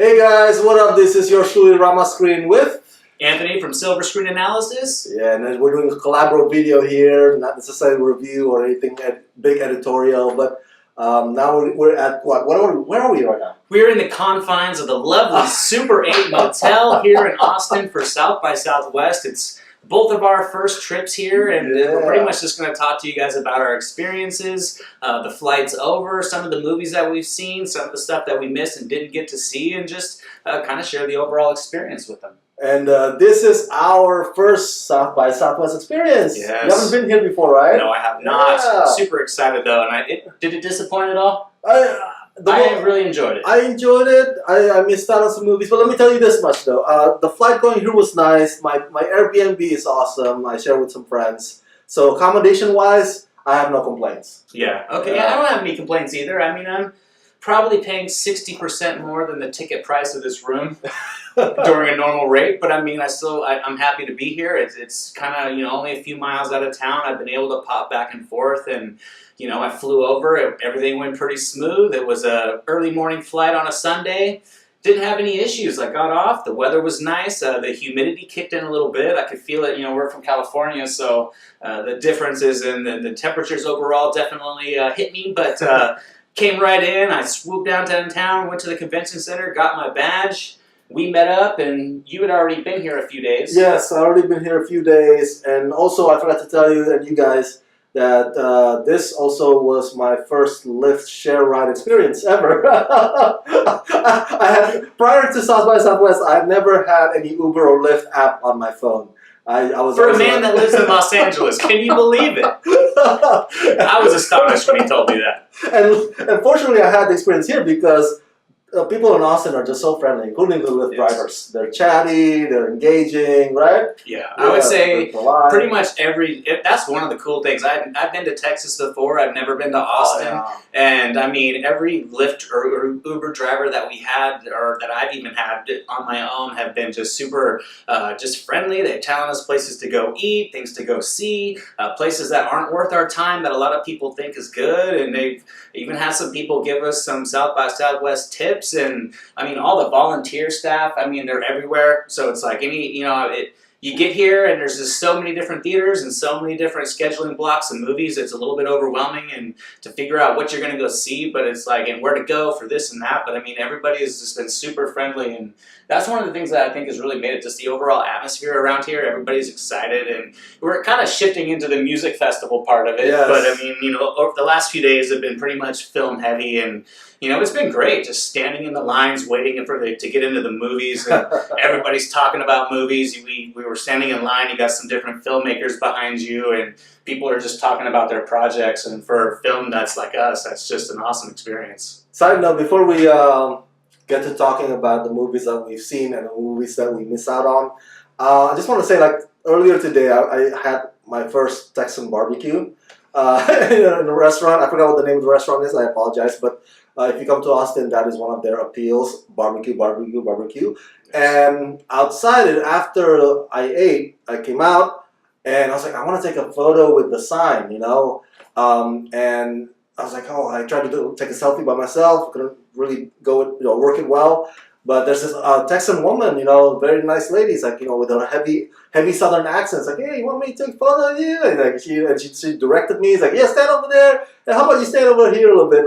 Hey guys, what up? This is your truly Rama screen with Anthony from Silver Screen Analysis. Yeah, and then we're doing a collaborative video here, not necessarily a review or anything big editorial, but now we're at what? Where are we right now? We're in the confines of the lovely Super 8 Motel here in Austin for South by Southwest. It's both of our first trips here, and we're pretty much just going to talk to you guys about our experiences, the flights over, some of the movies that we've seen, some of the stuff that we missed and didn't get to see, and just kind of share the overall experience with them. And this is our first South by Southwest experience. Yes. You haven't been here before, right? No, I have not. Yeah. Super excited though, and did it disappoint at all? I really enjoyed it. I enjoyed it. I missed out on some movies, but let me tell you this much though. The flight going here was nice. My Airbnb is awesome. I share with some friends. So accommodation wise, I have no complaints. Yeah. Okay. I don't have any complaints either. I mean, I'm probably paying 60% more than the ticket price of this room during a normal rate, but I mean, I'm happy to be here. It's kind of, only a few miles out of town. I've been able to pop back and forth, and I flew over. Everything went pretty smooth. It was a early morning flight on a Sunday. Didn't have any issues. I got off. The weather was nice. The humidity kicked in a little bit. I could feel it. We're from California, so the differences in the temperatures overall definitely hit me, but came right in. I swooped downtown, went to the convention center, got my badge. We met up, and you had already been here a few days. Yes, I already been here a few days, and also I forgot to tell you and you guys that this also was my first Lyft share ride experience ever. Prior to South by Southwest, I had never had any Uber or Lyft app on my phone. I was for a man that lives in Los Angeles, can you believe it? I was astonished when he told me that. And fortunately, I had the experience here because people in Austin are just so friendly, including the Lyft drivers. They're chatty, they're engaging, right? Yeah, I would say pretty much that's one of the cool things. I've been to Texas before. I've never been to Austin. And I mean, every Lyft or Uber driver that we had, or that I've even had on my own, have been just super just friendly. They're telling us places to go eat, things to go see, places that aren't worth our time that a lot of people think is good. And they've even had some people give us some South by Southwest tips. And I mean, all the volunteer staff, I mean, they're everywhere. So it's like you get here and there's just so many different theaters and so many different scheduling blocks and movies. It's a little bit overwhelming and to figure out what you're going to go see, but it's like, and where to go for this and that. But I mean, everybody has just been super friendly, and that's one of the things that I think has really made it just the overall atmosphere around here. Everybody's excited, and we're kind of shifting into the music festival part of it. Yes. But I mean, over the last few days have been pretty much film heavy, and it's been great just standing in the lines waiting to get into the movies, and everybody's talking about movies. We were standing in line, you got some different filmmakers behind you, and people are just talking about their projects, and for a film that's like us, that's just an awesome experience. Side note, before we get to talking about the movies that we've seen and the movies that we miss out on, I just want to say, like, earlier today I had my first Texan barbecue in a restaurant. I forgot what the name of the restaurant is, I apologize, but if you come to Austin, that is one of their appeals, barbecue. And outside it, after I ate, I came out, and I was like, I want to take a photo with the sign, and I was like, I tried to take a selfie by myself, couldn't really go, work it well. But there's this Texan woman, very nice lady, like, with her heavy Southern accent. It's like, hey, you want me to take a photo of you? And like she directed me. It's like, yeah, stand over there. And how about you stand over here a little bit?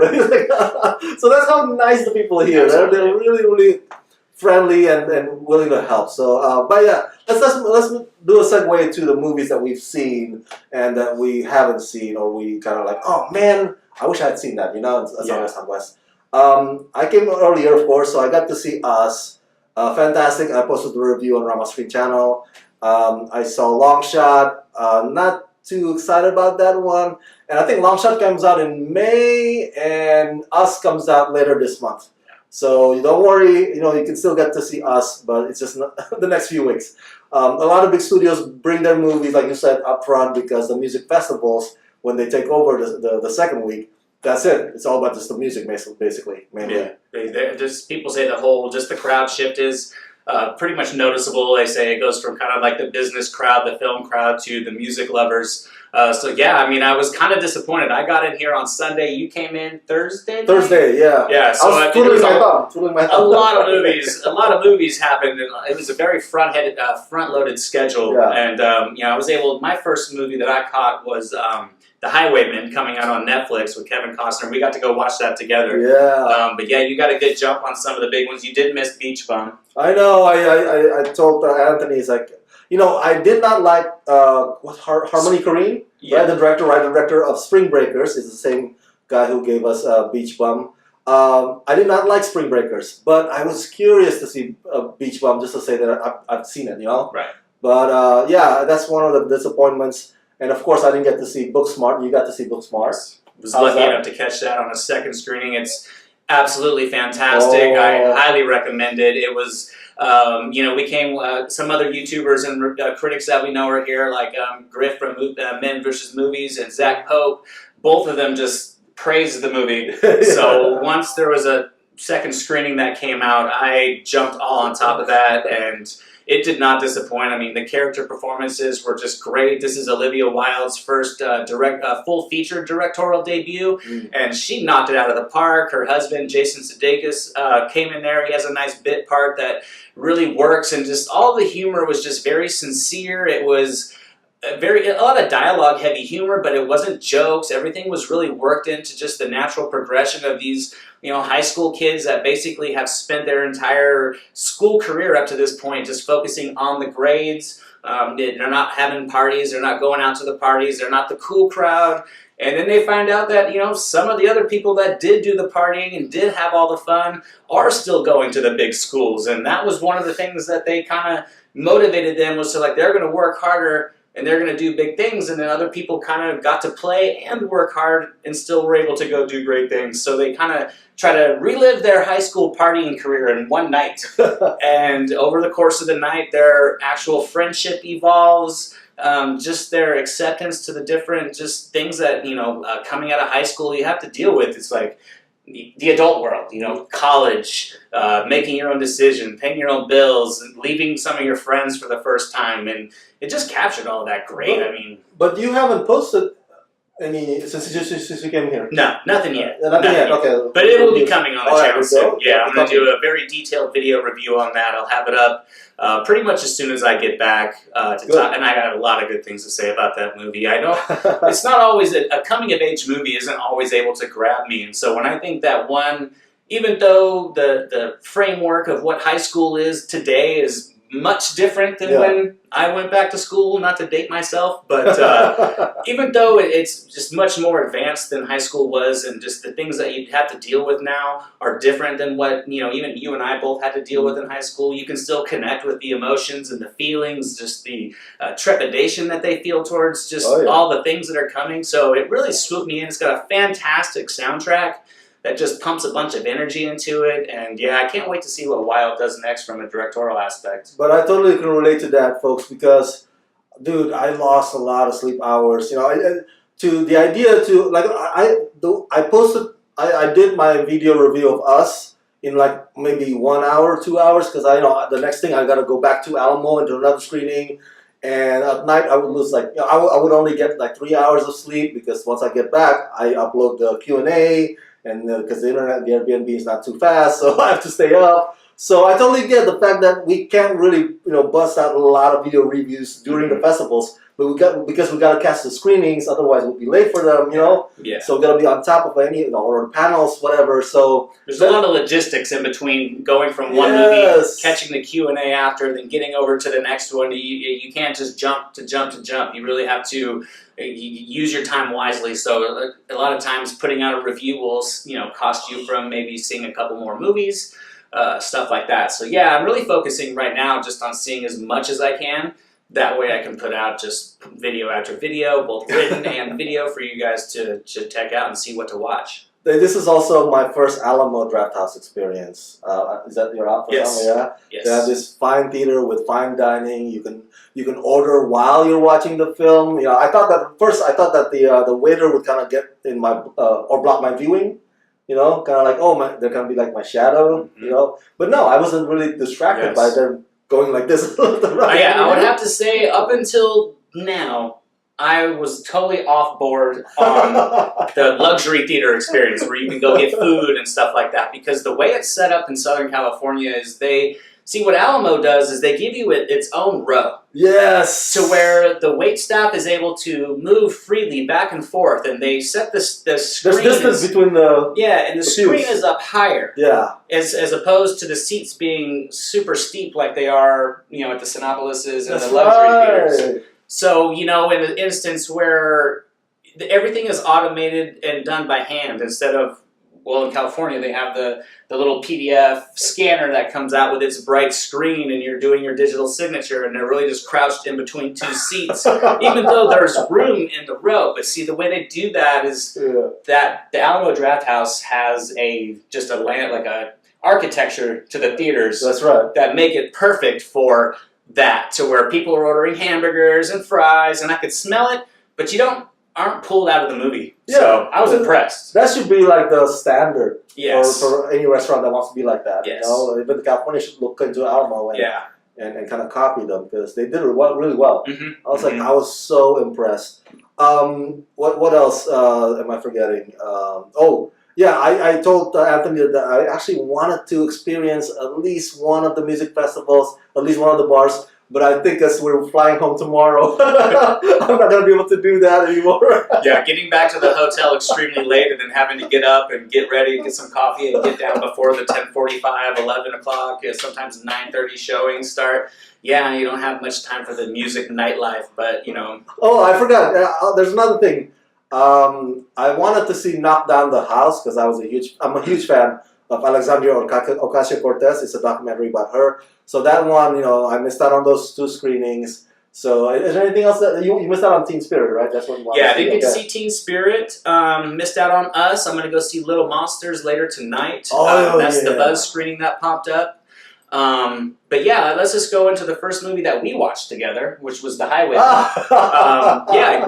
So that's how nice the people here. They're really, really friendly and willing to help. So, but yeah, let's do a segue to the movies that we've seen and that we haven't seen, or we kind of like, oh man, I wish I had seen that. Southwest. I came earlier, of course, so I got to see Us. Fantastic. I posted the review on Rama Screen channel. I saw Long Shot. Not too excited about that one. And I think Long Shot comes out in May, and Us comes out later this month. So don't worry, you can still get to see Us, but it's just the next few weeks. A lot of big studios bring their movies, like you said, up front, because the music festivals, when they take over the second week, that's it. It's all about just the music, basically, mainly. Yeah, just people say the crowd shift is pretty much noticeable. They say it goes from kind of like the business crowd, the film crowd, to the music lovers. So yeah, I mean, I was kind of disappointed. I got in here on Sunday. You came in Thursday night? Thursday, yeah. Yeah, so I was twiddling my thumb. a lot of movies. A lot of movies happened. And it was a very front-loaded schedule. Yeah. And I was able. My first movie that I caught was The Highwayman, coming out on Netflix with Kevin Costner. We got to go watch that together. Yeah. But yeah, you got a good jump on some of the big ones. You did miss Beach Bum. I know. I told Anthony, it's like, I did not like Harmony Korine, Yeah. right? The director of Spring Breakers is the same guy who gave us Beach Bum. I did not like Spring Breakers, but I was curious to see Beach Bum just to say that I've seen it, Right. But yeah, that's one of the disappointments. And of course, I didn't get to see Booksmart. You got to see Booksmart. Was lucky enough to catch that on a second screening. It's absolutely fantastic. Oh. I highly recommend it. It was, we came, some other YouTubers and critics that we know are here, like Griff from Men vs. Movies and Zach Pope. Both of them just praised the movie. Yeah. So once there was a second screening that came out, I jumped all on top of that, and it did not disappoint. I mean, the character performances were just great. This is Olivia Wilde's first full feature directorial debut, and she knocked it out of the park. Her husband, Jason Sudeikis, came in there. He has a nice bit part that really works, and just all the humor was just very sincere. It was a lot of dialogue heavy humor, but it wasn't jokes. Everything was really worked into just the natural progression of these high school kids that basically have spent their entire school career up to this point just focusing on the grades. They're not having parties, they're not going out to the parties, they're not the cool crowd. And then they find out that, some of the other people that did do the partying and did have all the fun are still going to the big schools. And that was one of the things that they kind of motivated them, was to they're going to work harder and they're going to do big things, and then other people kind of got to play and work hard and still were able to go do great things. So they kind of try to relive their high school partying career in one night. And over the course of the night, their actual friendship evolves, just their acceptance to the different just things that, coming out of high school you have to deal with. It's like the adult world, college, making your own decision, paying your own bills, leaving some of your friends for the first time, and it just captured all of that great. But you haven't posted any since you came here. No, nothing yet. Nothing yet. Okay. But it will be coming on the channel soon. Yeah, I'm going to do it. a very detailed video review on that. I'll have it up pretty much as soon as I get back to talk. And I got a lot of good things to say about that movie. I know it's not always a coming of age movie isn't always able to grab me, and so when I think that one, even though the framework of what high school is today is much different than when I went back to school, not to date myself, but even though it's just much more advanced than high school was, and just the things that you have to deal with now are different than what, even you and I both had to deal with in high school, you can still connect with the emotions and the feelings, just the trepidation that they feel towards just all the things that are coming. So it really swooped me in. It's got a fantastic soundtrack that just pumps a bunch of energy into it, and yeah, I can't wait to see what Wilde does next from a directorial aspect. But I totally can relate to that, folks, because, dude, I lost a lot of sleep hours. To the idea to I did my video review of Us in maybe 1 hour, 2 hours, because the next thing I got to go back to Alamo and do another screening. And at night I would lose I would only get 3 hours of sleep, because once I get back, I upload the Q&A. And because the internet, the Airbnb is not too fast, so I have to stay up. So I totally get the fact that we can't really, bust out a lot of video reviews during the festivals, but because we got to catch the screenings, otherwise we'll be late for them, Yeah. So we got to be on top of any, or panels, whatever. So there's a lot of logistics in between going from one movie, catching the Q&A after, then getting over to the next one. You can't just jump to jump to jump. You really have to use your time wisely. So a lot of times putting out a review will, cost you from maybe seeing a couple more movies, stuff like that. So yeah, I'm really focusing right now just on seeing as much as I can. That way I can put out just video after video, both written and video, for you guys to check out and see what to watch. This is also my first Alamo Drafthouse experience. Is that your outfit? Yes. Yeah. Yes. They have this fine theater with fine dining. You can order while you're watching the film. I thought that the waiter would kind of get in my or block my viewing. Kind of they're gonna be like my shadow. But no, I wasn't really distracted by them going like this. Yeah, I would have to say up until now, I was totally off board on the luxury theater experience where you can go get food and stuff like that, because the way it's set up in Southern California is they see what Alamo does is they give you its own row. Yes. To where the wait staff is able to move freely back and forth, and they set the screen. There's distance between the and the screen is up higher. Yeah. As opposed to the seats being super steep like they are, at the Cinépolises and the luxury theaters. So, in an instance where everything is automated and done by hand instead of, in California they have the little PDF scanner that comes out with its bright screen and you're doing your digital signature and they're really just crouched in between two seats, even though there's room in the row. But see, the way they do that is that the Alamo Drafthouse has just a architecture to the theaters. That's right. That make it perfect for that, to where people are ordering hamburgers and fries, and I could smell it, but aren't pulled out of the movie. Yeah, so I was impressed. That should be like the standard yes. for any restaurant that wants to be like that. Yes. Even California should look into Alamo and kind of copy them, because they did it really well. Mm-hmm. I was I was so impressed. What else am I forgetting? I told Anthony that I actually wanted to experience at least one of the music festivals, at least one of the bars. But I think as we're flying home tomorrow, I'm not going to be able to do that anymore. Getting back to the hotel extremely late and then having to get up and get ready, get some coffee, and get down before the 10:45, 11 o'clock, sometimes 9:30 showings start. Yeah, you don't have much time for the music nightlife, but Oh, I forgot. There's another thing. I wanted to see Knock Down the House because I'm a huge fan of Alexandria Ocasio-Cortez. It's a documentary about her. So that one, I missed out on those 2 screenings. So is there anything else that you missed out on? Teen Spirit, right? That's what. I didn't get to see Teen Spirit. Missed out on Us. I'm going to go see Little Monsters later tonight. That's the Buzz screening that popped up. But let's just go into the first movie that we watched together, which was The Highway. I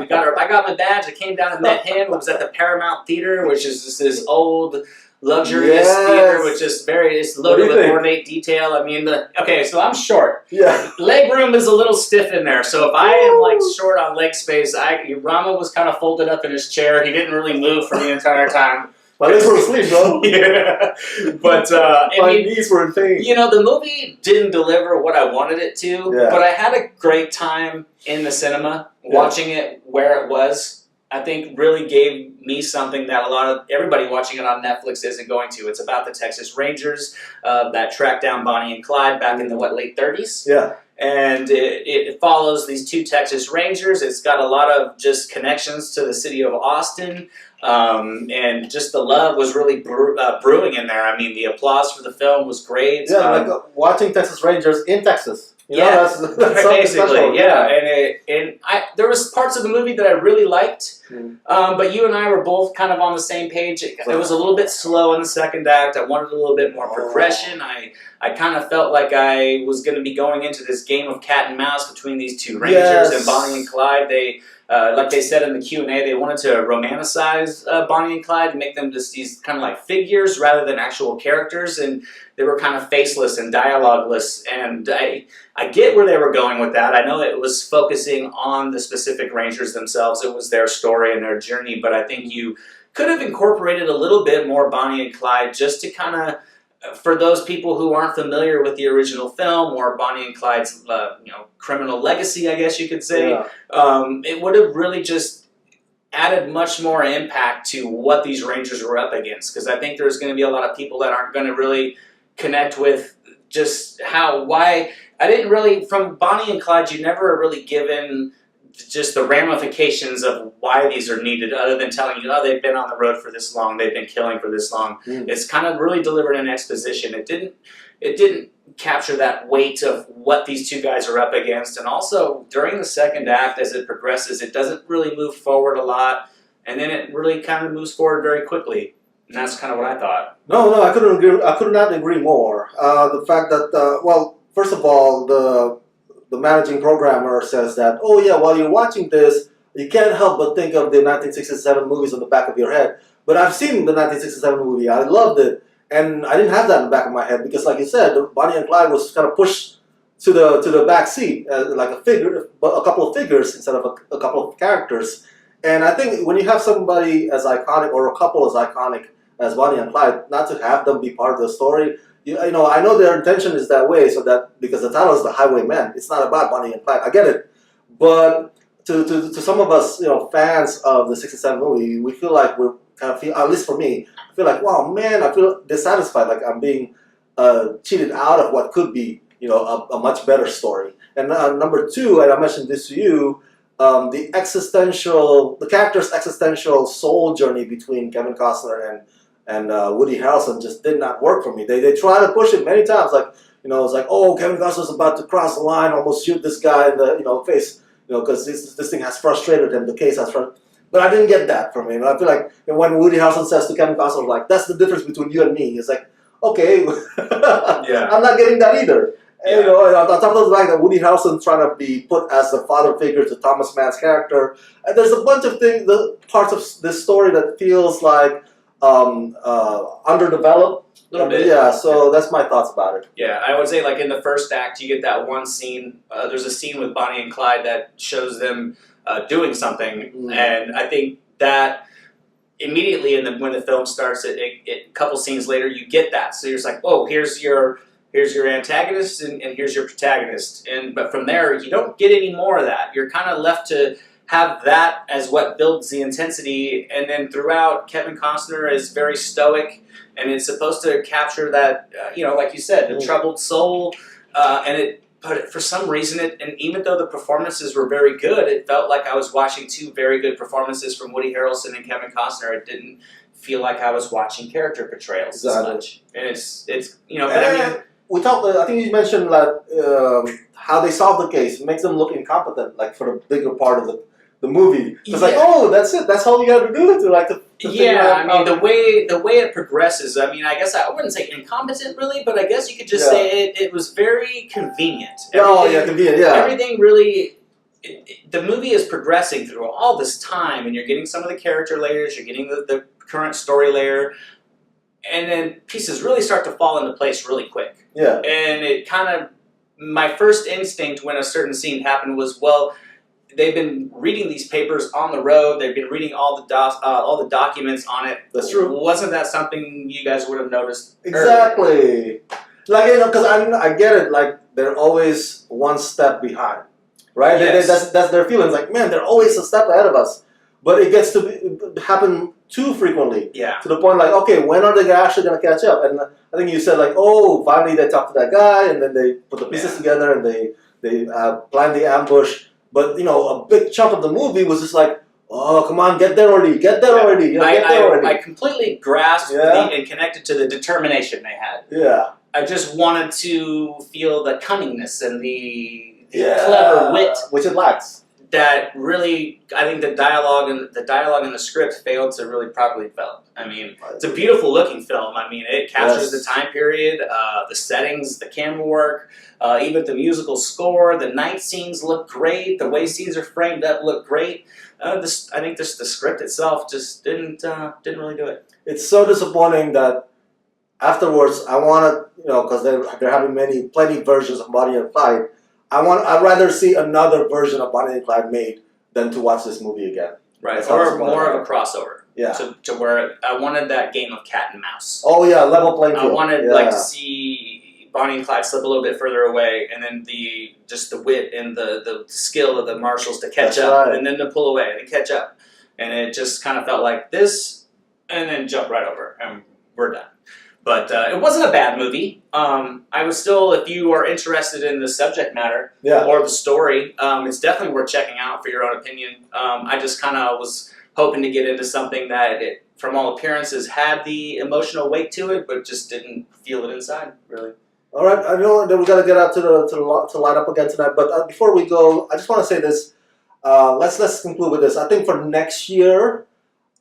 got my badge. I came down and met him. It was at the Paramount Theater, which is just this old, luxurious theater, which is it's loaded with ornate detail. I mean, so I'm short. Yeah. Leg room is a little stiff in there, so if I am short on leg space, Rama was kind of folded up in his chair. He didn't really move for the entire time. My legs were asleep, bro. Yeah. But, my knees were in pain. The movie didn't deliver what I wanted it to, but I had a great time in the cinema watching it where it was. I think really gave me something that everybody watching it on Netflix isn't going to. It's about the Texas Rangers that tracked down Bonnie and Clyde back in the late 30s. Yeah. And it follows these 2 Texas Rangers. It's got a lot of just connections to the city of Austin. And just the love was really brewing in there. I mean, the applause for the film was great. Yeah, watching Texas Rangers in Texas. That's basically, special. And there was parts of the movie that I really liked, but you and I were both kind of on the same page. It was a little bit slow in the second act. I wanted a little bit more progression. I kind of felt like I was going to be going into this game of cat and mouse between these 2 Rangers and Bonnie and Clyde. They, like they said in the Q&A, they wanted to romanticize Bonnie and Clyde and make them just these kind of like figures rather than actual characters, and they were kind of faceless and dialogueless, and I get where they were going with that. I know it was focusing on the specific Rangers themselves. It was their story and their journey, but I think you could have incorporated a little bit more Bonnie and Clyde just to kind of, for those people who aren't familiar with the original film or Bonnie and Clyde's criminal legacy, I guess you could say, it would have really just added much more impact to what these Rangers were up against, because I think there's going to be a lot of people that aren't going to really connect with just why I didn't really, from Bonnie and Clyde, you never are really given just the ramifications of why these are needed, other than telling you, they've been on the road for this long, they've been killing for this long. It's kind of really delivered in exposition. It didn't capture that weight of what these 2 guys are up against, and also during the second act, as it progresses, it doesn't really move forward a lot, and then it really kind of moves forward very quickly. And that's kind of what I thought. No, I couldn't agree. I could not agree more. The fact that, first of all, the managing programmer says that, while you're watching this, you can't help but think of the 1967 movies on the back of your head. But I've seen the 1967 movie. I loved it. And I didn't have that in the back of my head because, like you said, Bonnie and Clyde was kind of pushed to the back seat, like a couple of figures instead of a couple of characters. And I think when you have somebody as iconic or a couple as iconic as Bonnie and Clyde, not to have them be part of the story. I know their intention is that way, so that because the title is The Highwaymen, it's not about Bonnie and Clyde. I get it, but to some of us, fans of the '67 movie, we feel like we're kind of at least for me, I feel like, wow, man, I feel dissatisfied, like I'm being cheated out of what could be, a much better story. And number two, and I mentioned this to you, the character's existential soul journey between Kevin Costner and Woody Harrelson just did not work for me. They tried to push it many times, like it's like, oh, Kevin Costner's about to cross the line, almost shoot this guy in the face, because this thing has frustrated him. The case has frustrated. But I didn't get that from him. And I feel like when Woody Harrelson says to Kevin Costner, like, that's the difference between you and me. It's like, okay, yeah. I'm not getting that either. Yeah. And, on top of the fact that Woody Harrelson trying to be put as the father figure to Thomas Mann's character, and there's a bunch of things, the parts of this story that feels like underdeveloped. Yeah, so that's my thoughts about it. Yeah, I would say like in the first act, you get that one scene. There's a scene with Bonnie and Clyde that shows them doing something, and I think that immediately when the film starts, a couple scenes later, you get that. So you're just like, oh, here's your antagonist and here's your protagonist, but from there you don't get any more of that. You're kind of left to have that as what builds the intensity, and then throughout, Kevin Costner is very stoic, and it's supposed to capture that, like you said, the troubled soul, but for some reason, and even though the performances were very good, it felt like I was watching two very good performances from Woody Harrelson and Kevin Costner. It didn't feel like I was watching character portrayals as much, and it's but I mean, we talked. I think you mentioned that how they solve the case makes them look incompetent, like for the bigger part of the movie. It's like, oh, that's it. That's all you got to do to yeah, I mean, the way it progresses, I mean, I guess I wouldn't say incompetent really, but I guess you could just say it was very convenient. Convenient, yeah. Everything really, the movie is progressing through all this time, and you're getting some of the character layers, you're getting the current story layer, and then pieces really start to fall into place really quick. Yeah. And it kind of, my first instinct when a certain scene happened was, well, they've been reading these papers on the road. They've been reading all the documents on it. That's true. Wasn't that something you guys would have noticed? Exactly. Earlier? Like, because I get it. Like, they're always one step behind, right? Yes. That's their feelings. Like, man, they're always a step ahead of us. But it gets to happen too frequently. Yeah. To the point, like, okay, when are they actually going to catch up? And I think you said, like, oh, finally they talk to that guy, and then they put the pieces together, and they plan the ambush. But, a big chunk of the movie was just like, oh, come on, get there already, get there already, get there already. I completely grasped and connected to the determination they had. Yeah. I just wanted to feel the cunningness and the clever wit, which it lacks. That really, I think the dialogue and the script failed to really properly develop. I mean, it's a beautiful looking film. I mean, it captures the time period, the settings, the camera work, even the musical score. The night scenes look great. The way scenes are framed up look great. I think the script itself just didn't really do it. It's so disappointing that afterwards I wanted, because they're having plenty versions of Bonnie and Clyde. I'd rather see another version of Bonnie and Clyde made than to watch this movie again. Right, or more of a crossover. Yeah. To where I wanted that game of cat and mouse. Oh yeah, level playing field. I wanted to see Bonnie and Clyde slip a little bit further away, and then the wit and the skill of the marshals to catch up, and then to pull away and then catch up, and it just kind of felt like this, and then jump right over, and we're done. But it wasn't a bad movie. I was still, if you are interested in the subject matter or the story, it's definitely worth checking out for your own opinion. I just kind of was hoping to get into something that, from all appearances, had the emotional weight to it, but just didn't feel it inside, really. All right, I know that we got to get out to line up again tonight, but before we go, I just want to say this. Let's conclude with this. I think for next year,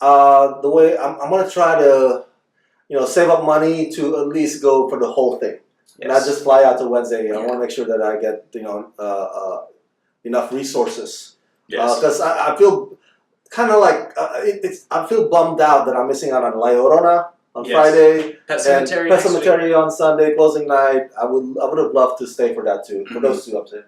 the way I'm going to try to save up money to at least go for the whole thing. Yes. Not just fly out to Wednesday. I want to make sure that I get enough resources. Yes. Because I feel kind of like I feel bummed out that I'm missing out on La Llorona on Friday. Pet Cemetery. Pet Cemetery on Sunday, closing night. I would have loved to stay for that too. For those two, I'm saying.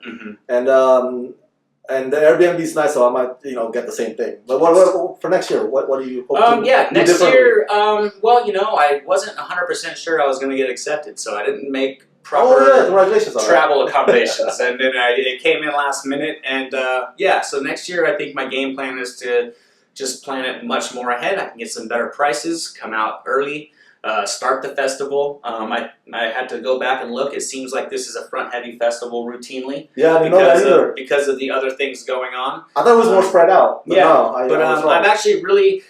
And the Airbnb is nice, so I might get the same thing. But what for next year? What do you hope to next year. Well, I wasn't 100% sure I was going to get accepted, so I didn't make proper congratulations on travel accommodations, and then it came in last minute. And so next year I think my game plan is to just plan it much more ahead. I can get some better prices, come out early. Start the festival. I had to go back and look. It seems like this is a front-heavy festival routinely. Yeah, I didn't know that either. Because of the other things going on. I thought it was more spread out. But I've actually really...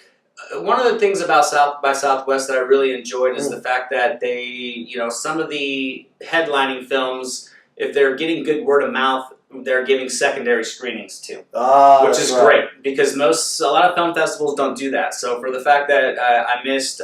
One of the things about South by Southwest that I really enjoyed is the fact that they, some of the headlining films, if they're getting good word of mouth, they're giving secondary screenings too, which is great because a lot of film festivals don't do that. So for the fact that I missed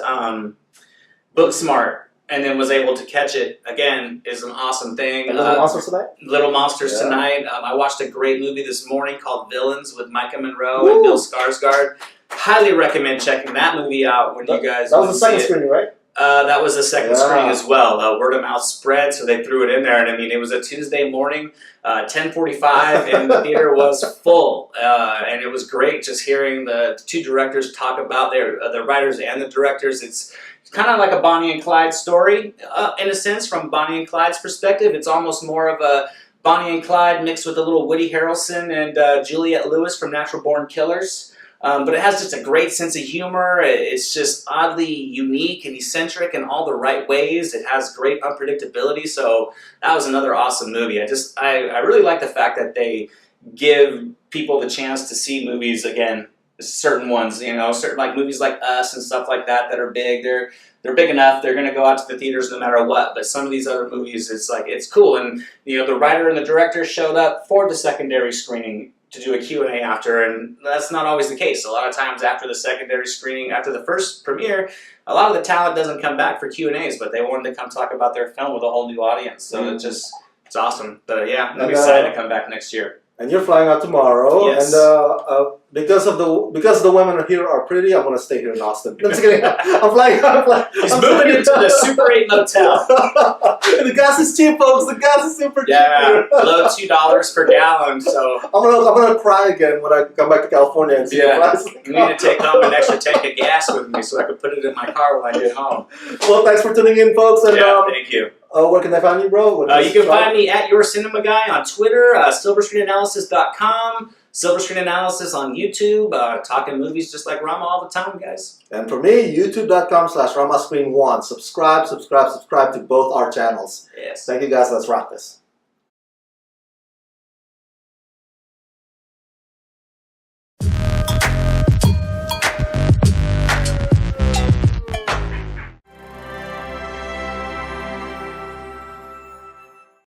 Booksmart and then was able to catch it again is an awesome thing. Little Monsters Tonight? Little Monsters Tonight. I watched a great movie this morning called Villains with Micah Monroe and Bill Skarsgård. Highly recommend checking that movie out when you guys. That was the second screening, right? That was the second screening as well. Word of mouth spread, so they threw it in there, and I mean it was a Tuesday morning, 10:45, and the theater was full, and it was great just hearing the two directors talk about the writers and the directors. It's kind of like a Bonnie and Clyde story, in a sense, from Bonnie and Clyde's perspective. It's almost more of a Bonnie and Clyde mixed with a little Woody Harrelson and Juliette Lewis from Natural Born Killers. But it has just a great sense of humor. It's just oddly unique and eccentric in all the right ways. It has great unpredictability. So that was another awesome movie. I really like the fact that they give people the chance to see movies again. Certain ones, certain like movies like Us and stuff like that that are big. They're big enough. They're going to go out to the theaters no matter what. But some of these other movies, it's cool. And the writer and the director showed up for the secondary screening to do a Q&A after, and that's not always the case. A lot of times after the secondary screening, after the first premiere, a lot of the talent doesn't come back for Q&As, but they wanted to come talk about their film with a whole new audience. So it's awesome. But I'm excited to come back next year. And you're flying out tomorrow, yes. And because the women here are pretty, I'm gonna stay here in Austin. I'm just kidding. I'm flying. He's moving into the Super 8 motel. The gas is cheap, folks. The gas is super cheap. Yeah, below $2 per gallon. So I'm gonna cry again when I come back to California and see the price. You need to take home an extra tank of gas with me so I can put it in my car when I get home. Well, thanks for tuning in, folks. And thank you. Where can I find you, bro? You can find me at Your Cinema Guy on Twitter, silverscreenanalysis.com, Silver Screen Analysis on YouTube, talking movies just like Rama all the time, guys. And for me, youtube.com/RamaScreen1. Subscribe to both our channels. Yes. Thank you, guys. Let's rock this.